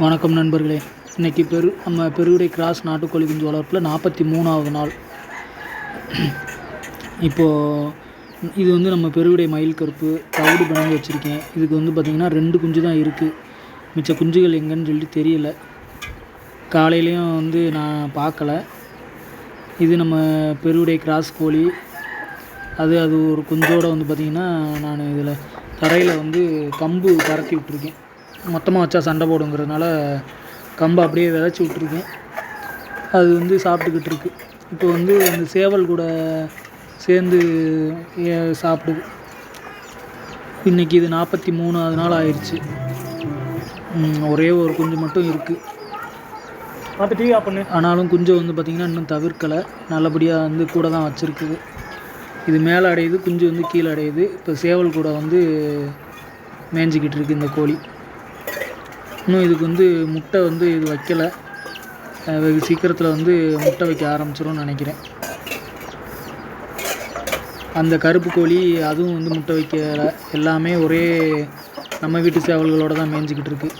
வணக்கம் நண்பர்களே. இன்றைக்கி நம்ம பெருவிடை கிராஸ் நாட்டுக்கோழி குஞ்சு வளர்ப்பில் 43வது நாள். இப்போது இது நம்ம பெருவிடை மயில் கருப்பு தவிடு பண்ணி வச்சுருக்கேன். இதுக்கு பார்த்திங்கன்னா 2 குஞ்சு தான் இருக்குது. மிச்ச குஞ்சுகள் எங்கன்னு சொல்லிட்டு தெரியல. காலையிலையும் நான் பார்க்கல. இது நம்ம பெருவிடை கிராஸ் கோழி. அது ஒரு குஞ்சோடு பார்த்திங்கன்னா நான் இதில் தரையில் கம்பு பரத்தி விட்டுருக்கேன். மொத்தமாக வச்சா சண்டை போடுங்கிறதுனால கம்பை அப்படியே விதைச்சி விட்ருக்கேன். அது சாப்பிட்டுக்கிட்டு இருக்கு. இப்போ அந்த சேவல் கூட சேர்ந்து சாப்பிடுது. இன்றைக்கி இது 43வது நாள் ஆயிடுச்சு. ஒரே ஒரு குஞ்சு மட்டும் இருக்குது. ஆனாலும் குஞ்சை பார்த்திங்கன்னா இன்னும் தவிர்க்கலை. நல்லபடியாக கூட தான் வச்சுருக்குது. இது மேலே அடையுது, குஞ்சு கீழே அடையுது. இப்போ சேவல் கூட மேய்ஞ்சிக்கிட்டு இருக்குது இந்த கோழி. இன்னும் இதுக்கு முட்டை இது வைக்கலை. வெகு சீக்கிரத்தில் முட்டை வைக்க ஆரம்பிச்சிடும்னு நினைக்கிறேன். அந்த கருப்பு கோழி அதுவும் முட்டை வைக்கலை. எல்லாமே ஒரே நம்ம வீட்டு சேவல்களோடு தான் மேய்ஞ்சிக்கிட்டு இருக்குது.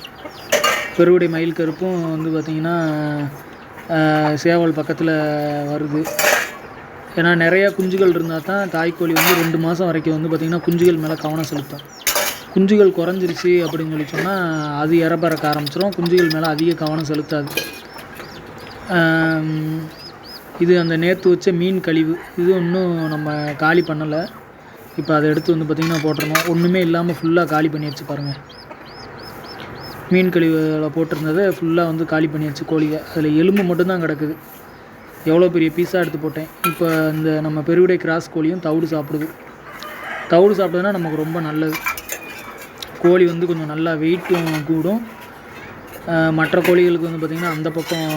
பெருவிடை மயில் கருப்பும் பார்த்திங்கன்னா சேவல் பக்கத்தில் வருது. ஏன்னா நிறையா குஞ்சுகள் இருந்தால் தான் தாய்க்கோழி 2 மாதம் வரைக்கும் பார்த்திங்கன்னா குஞ்சுகள் மேலே கவனம் செலுத்தும். குஞ்சுகள் குறைஞ்சிருச்சு அப்படின்னு சொல்லி சொன்னால் அது இறப்பறக்க ஆரம்பிச்சிடும். குஞ்சுகள் மேலே அதிக கவனம் செலுத்தாது. இது அந்த நேற்று வச்ச மீன் கழிவு இது இன்னும் நம்ம காலி பண்ணலை. இப்போ அதை எடுத்து பார்த்திங்கன்னா போட்டுருணும். ஒன்றுமே இல்லாமல் ஃபுல்லாக காலி பண்ணிடுச்சு பாருங்கள். மீன் கழிவில் போட்டிருந்ததை ஃபுல்லாக காலி பண்ணிடுச்சு கோழியை. அதில் எலும்பு மட்டும்தான் கிடக்குது. எவ்வளோ பெரிய பீஸாக எடுத்து போட்டேன். இப்போ இந்த நம்ம பெருவிடை கிராஸ் கோழியும் தவிடு சாப்பிடுது. தவிடு சாப்பிட்டதுன்னா நமக்கு ரொம்ப நல்லது. கோழி கொஞ்சம் நல்லா வெயிட்டும் கூடும். மற்ற கோழிகளுக்கு பார்த்திங்கன்னா அந்த பக்கம்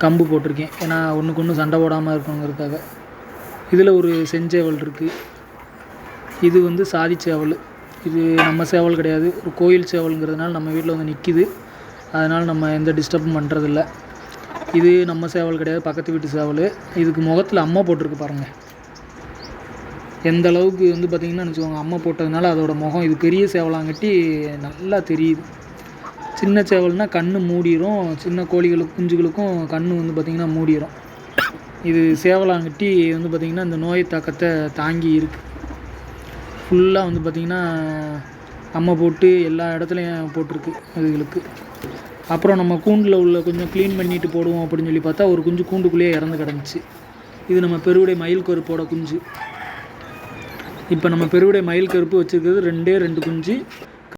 கம்பு போட்டிருக்கேன். ஏன்னா ஒன்றுக்கு ஒன்று சண்டை போடாமல் இருக்கணுங்கிறதுக்காக. இதில் ஒரு செஞ்சேவல் இருக்குது. இது சாதி சேவல். இது நம்ம சேவல் கிடையாது, ஒரு கோயில் சேவலுங்கிறதுனால நம்ம வீட்டில் நிற்கிது. அதனால் நம்ம எந்த டிஸ்டர்பும் பண்ணுறதில்ல. இது நம்ம சேவல் கிடையாது, பக்கத்து வீட்டு சேவல். இதுக்கு முகத்தில் அம்மா போட்டிருக்கு பாருங்கள். எந்த அளவுக்கு பார்த்திங்கன்னா வச்சுக்கோங்க, அம்மா போட்டதுனால அதோட முகம் இது பெரிய சேவலாங்கட்டி நல்லா தெரியுது. சின்ன சேவல்னால் கண் மூடிடும். சின்ன கோழிகளுக்கு குஞ்சுகளுக்கும் கண் பார்த்திங்கன்னா மூடிடும். இது சேவலாங்கட்டி பார்த்திங்கன்னா இந்த நோய் தாக்கத்தை தாங்கி இருக்குது. ஃபுல்லாக பார்த்திங்கன்னா அம்மா போட்டு எல்லா இடத்துலையும் போட்டிருக்கு அதுகளுக்கு. அப்புறம் நம்ம கூண்டில் உள்ள கொஞ்சம் க்ளீன் பண்ணிவிட்டு போடுவோம் அப்படின்னு சொல்லி பார்த்தா ஒரு குஞ்சு கூண்டுக்குள்ளேயே இறந்து கிடந்துச்சு. இது நம்ம பெருவிடை மயில் கருப்போட குஞ்சு. இப்போ நம்ம பெருவிடை மயில் கருப்பு வச்சுருக்கிறது 2 குஞ்சு.